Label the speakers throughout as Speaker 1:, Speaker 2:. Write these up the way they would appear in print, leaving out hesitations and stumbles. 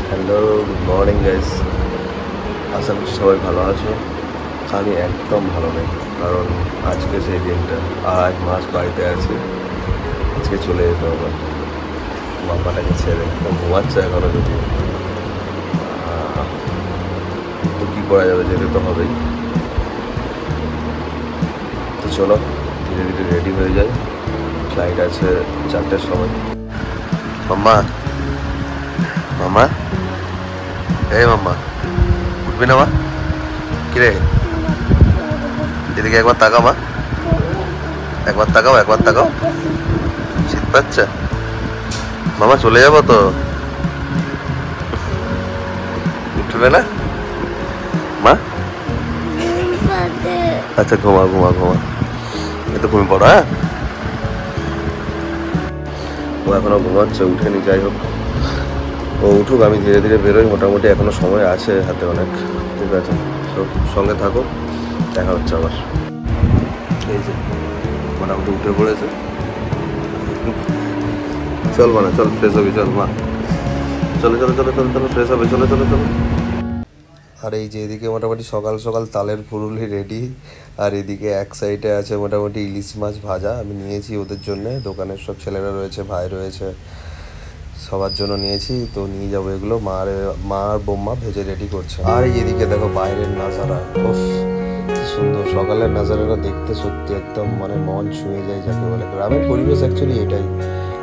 Speaker 1: Hello, good morning guys. আশা করছি সবাই ভালো আছো। আমি একদম ভালো নেই, কারণ আজকে সেই দিনটা। আর 1 মাস বাড়িতে আছি, আজকে চলে যেতে হবে বাবাটাকে ছেড়ে। ঘুমাচ্ছে এখনো, যদি তো কী করা যাবে, যেতে তো হবেই। তো চলো ধীরে ধীরে রেডি হয়ে যাই, ফ্লাইট আছে 4টের সময়। মাম্মা, মাম্মা, এই মাম্মা, উঠবি না মা? কিরে, এদিকে একবার তাকাও মা, একবার তাকাও, একবার তাকাও। শীত পাচ্ছে মামা, চলে যাবো তো। উঠবে না মা? আচ্ছা, ঘুমা ঘুমা ঘুমা, এ তো ঘুমিয়ে পড়ো। হ্যাঁ, ও এখনো ঘুমাচ্ছে, উঠেনি। যাই হোক, ও উঠুক, আমি ধীরে ধীরে বেরোই। মোটামুটি এখনো সময় আছে হাতে অনেক। ঠিক আছে, সব সঙ্গে থাকো, দেখা হচ্ছে আবার। এই যে মোটামুটি উঠে পড়েছে। চল মা, চল ফ্রেশ হবি, চল মা, চলো চলো চলো চলো চলো, ফ্রেশ হবে, চলো চলো চলো। আর এই যে এদিকে মোটামুটি সকাল সকাল তালের পুরুলি রেডি, আর এদিকে এক সাইডে আছে মোটামুটি ইলিশ মাছ ভাজা। আমি নিয়েছি ওদের জন্যে, দোকানের সব ছেলেরা রয়েছে, ভাই রয়েছে, সবার জন্য নিয়েছি। তো নিয়ে যাবো এগুলো। মা আর বোম্মা ভেজে রেডি করছে। আর এদিকে দেখো বাইরের নাজারা, উফ কি সুন্দর। সকালের নাজারাটা দেখতে সত্যি একদম মানে মন ছুঁয়ে যায়, যাকে বলে। গ্রামের পরিবেশ অ্যাকচুয়ালি এটাই।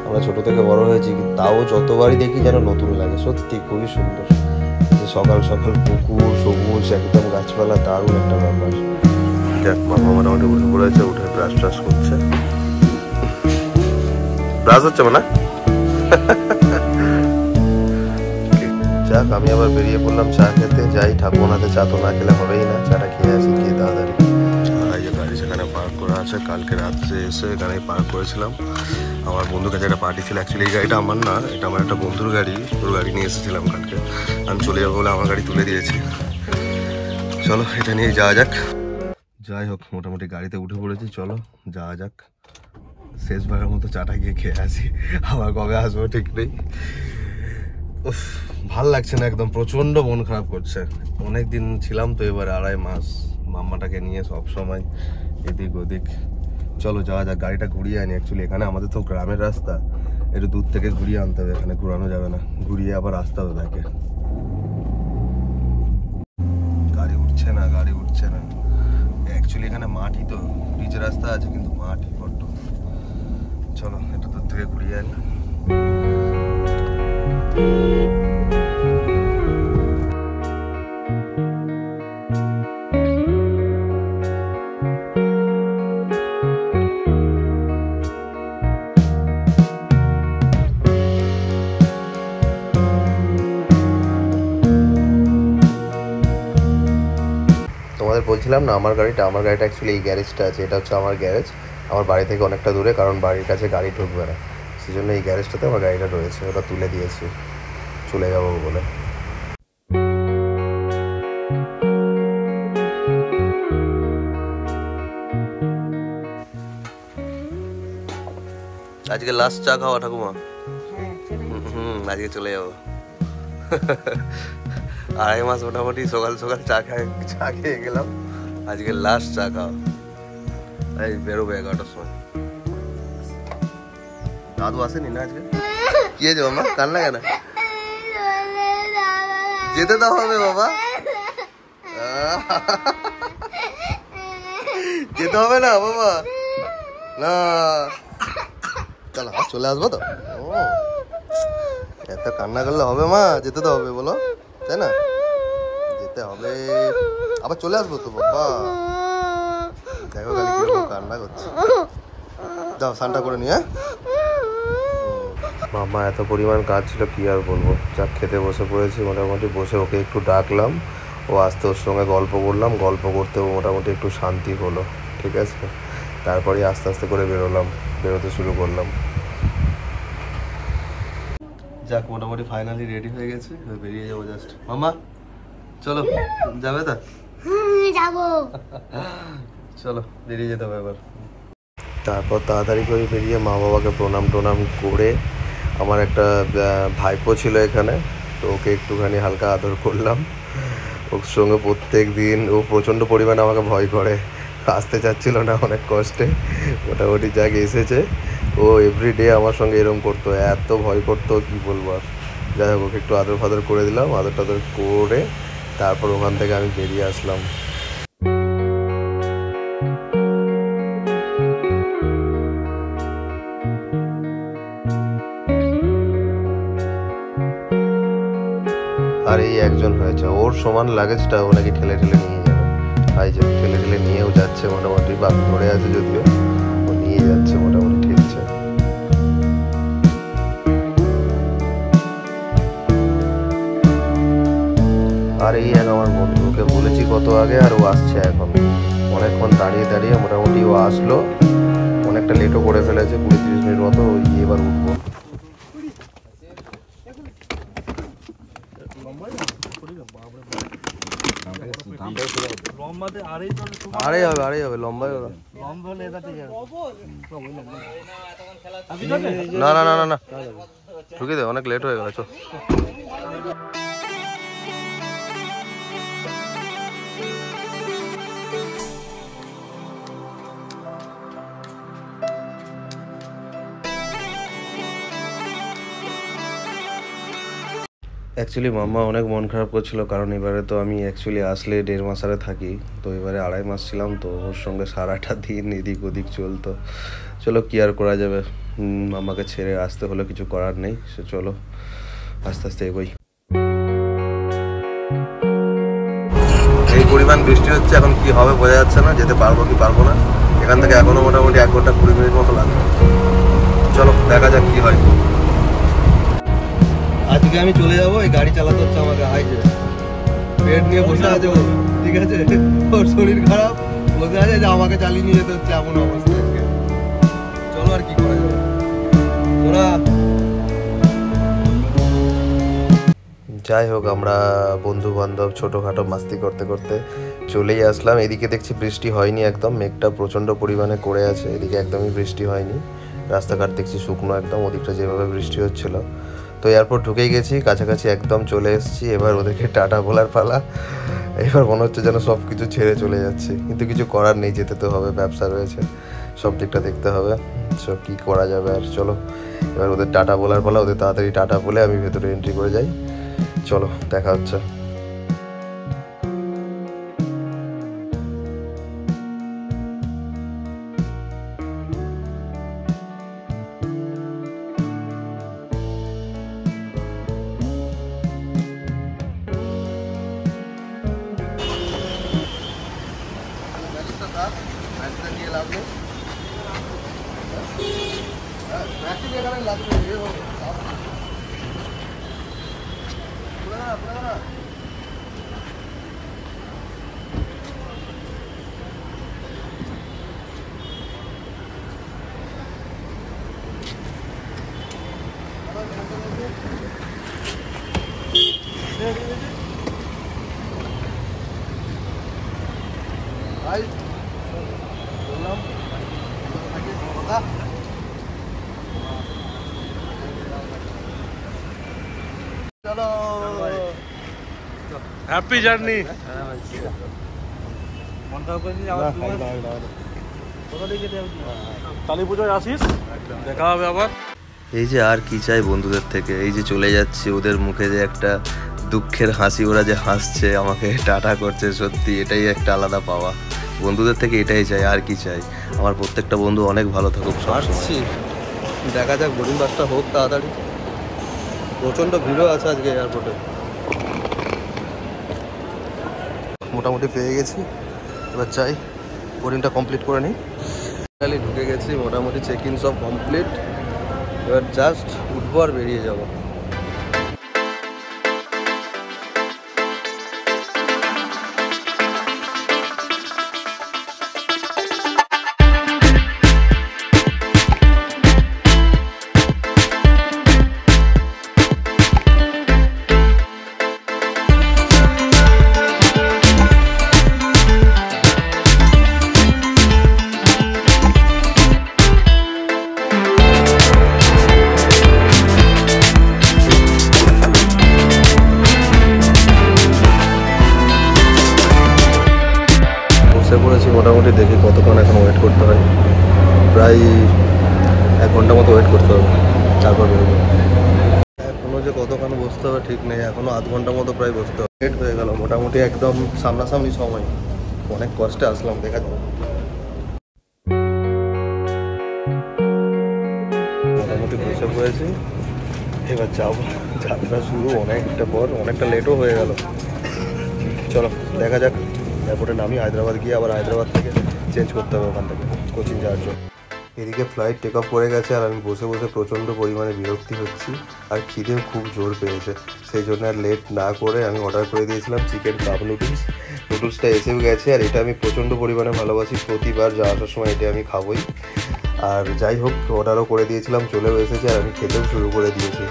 Speaker 1: আমরা ছোট থেকে বড় হয়েছি, কিন্তু তাও যতবারই দেখি যেন নতুন লাগে। সত্যি খুবই সুন্দর। যে সকাল সকাল পুকুর, সবুজ একদম গাছপালা, দারুণ একটা ব্যাপার। দেখ মামা মোটামুটি উঠে পড়েছে, উঠে ব্রাশ ট্রাশ করছে। ব্রাশ হচ্ছে মানে যাক, আমি আবার বেরিয়ে পড়লাম চা খেতে। যাই, ঠাকুমাতে চা তো না খেলে হবেই না। চাটা খেয়ে আসি, খেয়ে তাড়াতাড়ি। এই যে গাড়ি সেখানে পার্ক করা আছে, কালকে রাত্রে এসে এখানে পার্ক করেছিলাম। আমার বন্ধুর কাছে একটা পার্টি ছিল। অ্যাকচুয়ালি এই গাড়িটা আমার না, এটা আমার একটা বন্ধুর গাড়ি। ওর গাড়ি নিয়ে এসেছিলাম কালকে, আমি চলে যাবো বলে আমার গাড়ি তুলে দিয়েছি। চলো এটা নিয়ে যাওয়া যাক। যাই হোক, মোটামুটি গাড়িতে উঠে পড়েছি, চলো যাওয়া যাক। শেষবারের মতো চাটা গিয়ে খেয়ে আসি, আবার কবে আসবো ঠিক নেই। উফ, ভাল লাগছে না একদম, প্রচন্ড মন খারাপ করছে। অনেক দিন ছিলাম তো, এবারে 2.5 মাস মাম্মাটাকে নিয়ে সব সময় এদিক ওদিক। চলো যাওয়া যাক, গাড়িটা ঘুরিয়ে আনি। অ্যাকচুয়ালি এখানে আমাদের তো গ্রামের রাস্তা, একটু দূর থেকে ঘুরিয়ে আনতে হবে। এখানে ঘুরানো যাবে না, ঘুরিয়ে আবার আসতে হবে ব্যাকে। গাড়ি উঠছে না, গাড়ি উঠছে না। অ্যাকচুয়ালি এখানে মাটি তো, পিচ রাস্তা আছে কিন্তু মাটি বড্ড। চলো একটু দূর থেকে ঘুরিয়ে আনি। তোমাদের বলছিলাম না, আমার গাড়িটা অ্যাকচুয়ালি এই গ্যারেজটা আছে। এটা হচ্ছে আমার গ্যারেজ, আমার বাড়ি থেকে অনেকটা দূরে, কারণ বাড়ির কাছে গাড়ি ঢুকবে না। সেই জন্য এই গ্যারেজটাতে আমার গাড়িটা রয়েছে। ওটা তুলে দিয়েছি চলে যাবো বলে। আজকে লাস্ট চা খাওয়া ঠাকুমা? আজকে চলে যাবো। 2.5 মাস মোটামুটি সকাল সকাল চা খেয়ে গেলাম। আজকে লাস্ট চা খাওয়া। এই বেরোবে 11টার সময়। দাদু আসেনি না আজকে? কি হয়েছে মামা, কান্না কেন? যেতে তো হবে বাবা, যেতে হবে না বাবা, না চলো চলে আসবো তো। এত কান্না করলে হবে মা? যেতে তো হবে, বলো, তাই না? যেতে হবে, আবার চলে আসবো তো বাবা। দেখো খালি কিরকম কান্না করছে। যাও স্নানটা করে নিয়ে। মামা এত পরিমাণ কাজ ছিল কি আর বলবো। যাক, খেতে বসে পড়েছি। মোটামুটি বসে ওকে একটু ডাকলাম, ও আসতে ওর সঙ্গে গল্প করলাম। গল্প করতেও মোটামুটি একটু শান্তি হলো। ঠিক আছে, তারপরে আস্তে আস্তে করে বেরোতে শুরু করলাম। যাক, মোটামুটি ফাইনালি রেডি হয়ে গেছে, বেরিয়ে যাবো জাস্ট। মামা চলো, যাবে তো?
Speaker 2: যাবো।
Speaker 1: চলো বেরিয়ে যেতে হবে এবার। তারপর তাড়াতাড়ি করে বেরিয়ে মা বাবাকে প্রণাম টোনাম করে, আমার একটা ভাইপো ছিল এখানে, তো ওকে একটুখানি হালকা আদর করলাম। ওর সঙ্গে প্রত্যেক দিন ও প্রচণ্ড পরিমাণে আমাকে ভয় করে, আসতে চাচ্ছিল না অনেক কষ্টে, মোটামুটি যাকে এসেছে। ও এভরিডে আমার সঙ্গে এরকম করতো, এত ভয় করতো কি বলবো আর। যাই হোক ওকে একটু আদর ফাদর করে দিলাম, আদর টাদর করে তারপর ওখান থেকে আমি বেরিয়ে আসলাম। আর এই একজন হয়েছে, ওর সমান লাগেজটা ও নাকি ঠেলে ঠেলে নিয়ে যাবে। এই যে ঠেলে ঠেলে নিয়েও যাচ্ছে মোটামুটি, বাপ ধরে আছে যদিও, ও নিয়ে যাচ্ছে মোটামুটি ঠিকছে। আর এই এক আমার বন্ধুকে বলেছি কত আগে, আর ও আসছে এখন। অনেকক্ষণ দাঁড়িয়ে দাঁড়িয়ে মোটামুটি ও আসলো, অনেকটা লেটও করে ফেলেছে, 20-30 মিনিট মতো। এবার উঠবো। আড়াই হবে লম্বাই হবে। না না না না না ঢুকে দে, অনেক লেট হয়ে গেল। চো অ্যাকচুয়ালি মাম্মা অনেক মন খারাপ করছিল, কারণ এবারে তো আমি অ্যাকচুয়ালি আসলে 1.5 মাস আরে থাকি, তো এবারে 2.5 মাস ছিলাম, তো ওর সঙ্গে সারাটা দিন এদিক ওদিক চলতো। চলো কি আর করা যাবে, মাম্মাকে ছেড়ে আসতে হলে কিছু করার নেই। সে চলো আস্তে আস্তে এগোই। এই পরিমাণ বৃষ্টি হচ্ছে, এখন কি হবে বোঝা যাচ্ছে না, যেতে পারবো কি পারবো না। এখান থেকে এখনো মোটামুটি 1 ঘন্টা 20 মিনিট মতো লাগবে। চলো দেখা যাক কি হয়। আজকে আমি চলে যাবো, এই গাড়ি চালাতে হচ্ছে আমাকে। হাই যে বেড নিয়ে বসে আছে ও, ঠিক আছে, ওর শরীর খারাপ, বসে আছে যে আমাকে চালিয়ে নিয়ে যেতে হচ্ছে, এমন অবস্থা আজকে। চলো আর কি করা যাবে। যাই হোক, আমরা বন্ধু বান্ধব ছোটোখাটো মাস্তি করতে করতে চলেই আসলাম। এদিকে দেখছি বৃষ্টি হয়নি একদম, মেঘটা প্রচণ্ড পরিমাণে করে আছে, এদিকে একদমই বৃষ্টি হয়নি। রাস্তাঘাট দেখছি শুকনো একদম, ওদিকটা যেভাবে বৃষ্টি হচ্ছিল। তো এয়ারপোর্ট ঢুকেই গেছি, কাছাকাছি একদম চলে এসেছি। এবার ওদেরকে টাটা বলার পালা। এবার মনে হচ্ছে যেন সব কিছু ছেড়ে চলে যাচ্ছে, কিন্তু কিছু করার নেই, যেতে তো হবে, ব্যবসা রয়েছে, সব দিকটা দেখতে হবে। সব কী করা যাবে আর। চলো এবার ওদের টাটা বলার পালা, ওদের তাড়াতাড়ি টাটা বলে আমি ভেতরে এন্ট্রি করে যাই। চলো দেখা হচ্ছে।
Speaker 2: Happy journey. কালী পুজোয় আসিস, দেখা হবে আবার।
Speaker 1: এই যে আর কি চাই বন্ধুদের থেকে, এই যে চলে যাচ্ছি, ওদের মুখে যে একটা দুঃখের হাসি, ওরা যে হাসছে আমাকে টাটা করছে, সত্যি এটাই একটা আলাদা পাওয়া। বন্ধুদের থেকে এটাই চাই, আর কি চাই। আমার প্রত্যেকটা বন্ধু অনেক ভালো থাকুক। আসছি, দেখা যাক বোর্ডিং বাসটা হোক তাড়াতাড়ি। প্রচণ্ড ভিড়ও আছে আজকে এয়ারপোর্টে। মোটামুটি পেয়ে গেছি, এবার চাই বোর্ডিংটা কমপ্লিট করে নিই। ফাইনালি ঢুকে গেছি, মোটামুটি চেক ইন সব কমপ্লিট। এবার জাস্ট উঠবো আর বেরিয়ে যাবো। পড়েছি মোটামুটি, দেখি কতক্ষণ এখন ওয়েট করতে হয়। প্রায় 1 ঘন্টা মতো ওয়েট করতে হবে, তারপর বেরোবো। এখনও যে কতক্ষণ বসতে হবে ঠিক নেই, এখনও আধ ঘন্টা মতো প্রায় বসতে হবে। লেট হয়ে গেল মোটামুটি, একদম সামনাসামনি সময়। অনেক কষ্টে আসলাম, দেখা যাবে। মোটামুটি বসে পড়েছি, এবার যাবো। যাত্রা শুরু অনেকটা পর, অনেকটা লেটও হয়ে গেল। চলো দেখা যাক। এয়ারপোর্টে নামি, হায়দ্রাবাদ গিয়ে আবার হায়দ্রাবাদ থেকে চেঞ্জ করতে হবে ওখান থেকে কোচিং যাওয়ার জন্য। এদিকে ফ্লাইট টেক অফ করে গেছে আর আমি বসে বসে প্রচণ্ড পরিমাণে বিরক্তি হচ্ছি, আর খিদেও খুব জোর পেয়েছে। সেই জন্য আর লেট না করে আমি অর্ডার করে দিয়েছিলাম চিকেন কাপ নুডলস। নুডলসটা এসেও গেছে, আর এটা আমি প্রচণ্ড পরিমাণে ভালোবাসি, প্রতিবার যাওয়ার সময় এটা আমি খাবোই। আর যাই হোক, অর্ডারও করে দিয়েছিলাম, চলেও এসেছে, আর আমি খেতেও শুরু করে দিয়েছি।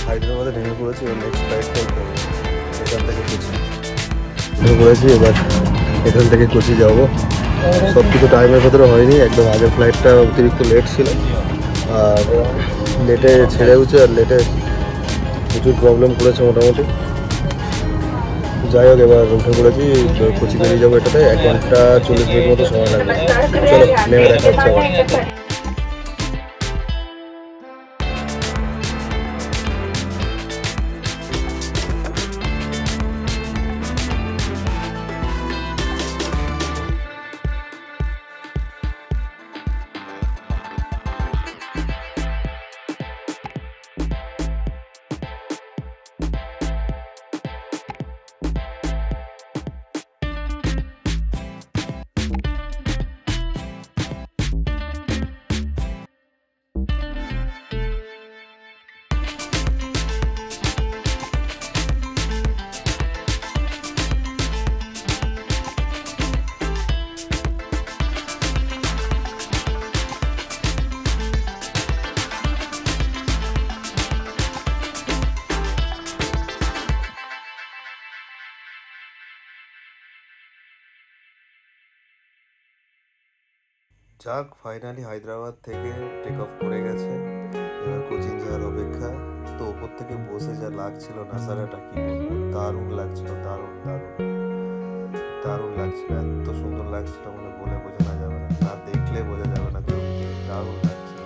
Speaker 1: হায়দ্রাবাদে নেমে পড়েছি, এবার নেক্সট ফ্লাইট করবো এখান থেকে কোচি। নেমে পড়েছি, এবার এখান থেকে কোচি যাবো। সব কিছু টাইমের ভেতরে হয়নি, একদম আগের ফ্লাইটটা অতিরিক্ত লেট ছিল, আর লেটে ছেড়েওছে, আর লেটে প্রচুর প্রবলেম করেছে মোটামুটি। যাই হোক, এবার উঠে পড়েছি, কোচি বেরিয়ে যাবো। এটাতে 1 ঘন্টা 40 মিনিট মতো সময় লাগবে। চলো নেমে দেখা হচ্ছে আবার। যাক, ফাইনালি হায়দ্রাবাদ থেকে টেক অফ করে গেছে, এবার কোচিং যাওয়ার অপেক্ষা। তো ওপর থেকে বসে যা লাগছিল, নাজারাটা কি বলবো, দারুণ লাগছিল, দারুণ দারুণ দারুণ লাগছিল, এত সুন্দর লাগছিল, মানে বলে বোঝানো যাবে না, না দেখলে বোঝা যাবে না, দারুণ লাগছিল।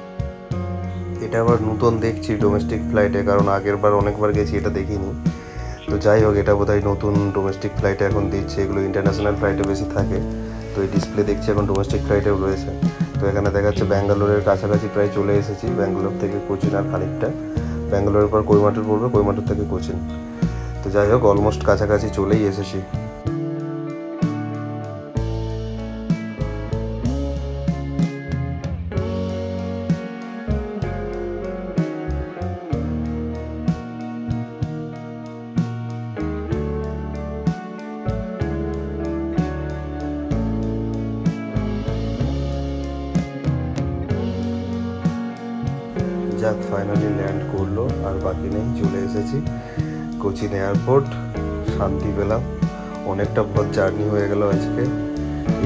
Speaker 1: এটা আবার নতুন দেখছি ডোমেস্টিক ফ্লাইটে, কারণ আগের বার অনেকবার গেছি, এটা দেখিনি। তো যাই হোক, এটা বোধহয় নতুন ডোমেস্টিক ফ্লাইটে এখন দিচ্ছে, এগুলো ইন্টারন্যাশনাল ফ্লাইটে বেশি থাকে। তো এই ডিসপ্লে দেখছি এখন ডোমেস্টিক ফ্লাইটেও রয়েছে। তো এখানে দেখা যাচ্ছে ব্যাঙ্গালোরের কাছাকাছি প্রায় চলে এসেছি। ব্যাঙ্গালোর থেকে কোচিন আর খানিকটা, ব্যাঙ্গালোরের পর কোয়েম্বাটুর পড়বে, কোয়েম্বাটুর থেকে কোচিন। তো যাই হোক, অলমোস্ট কাছাকাছি চলেই এসেছি। যাক, ফাইনালি ল্যান্ড করলো, আর বাকি নেই, চলে এসেছি কোচিন এয়ারপোর্ট। শান্তি পেলাম, অনেকটা পথ জার্নি হয়ে গেল আজকে।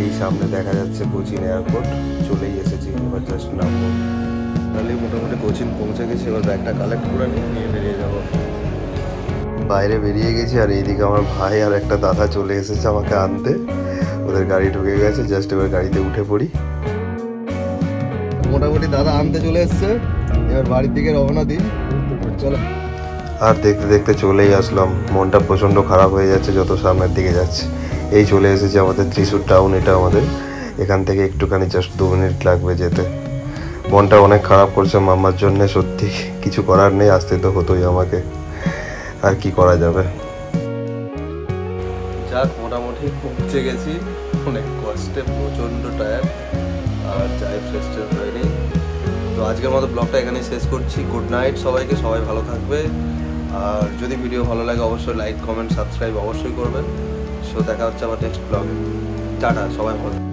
Speaker 1: এই সামনে দেখা যাচ্ছে কোচিন এয়ারপোর্ট, চলেই এসেছি, এবার জাস্ট নামবো। তাহলে মোটামুটি কোচিন পৌঁছে গেছি, এবার ব্যাগটা কালেক্ট করে নিয়ে বেরিয়ে যাবো। বাইরে বেরিয়ে গেছি, আর এইদিকে আমার ভাই আর একটা দাদা চলে এসেছে আমাকে আনতে। ওদের গাড়ি ঢুকে গেছে, জাস্ট এবার গাড়িতে উঠে পড়ি। মোটামুটি দাদা আনতে চলে এসছে, এবার বাড়ির দিকে রওনা দিই। চলো। আর দেখতে দেখতে চলেই আসলাম, মনটা প্রচণ্ড খারাপ হয়ে যাচ্ছে যত সামনের দিকে যাচ্ছে। এই চলে এসেছে আমাদের ত্রিশূর টাউন, এটা আমাদের এখান থেকে একটুখানি জাস্ট 2 মিনিট লাগবে যেতে। মনটা অনেক খারাপ করছে মাম্মার জন্যে, সত্যি কিছু করার নেই, আসতে তো হতোই আমাকে, আর কি করা যাবে। যাক, মোটামুটি পৌঁছে গেছি, অনেক কষ্টে, প্রচণ্ড টায়ার্ড, আর যাই ফ্রেশ ট্রেশ হয়নি। তো আজকের মতো ব্লগটা এখানেই শেষ করছি। গুড নাইট সবাইকে, সবাই ভালো থাকবে। আর যদি ভিডিও ভালো লাগে অবশ্যই লাইক, কমেন্ট, সাবস্ক্রাইব অবশ্যই করবেন। সো দেখা হচ্ছে আমার নেক্সট ব্লগে। টাটা, সবাই ভালো।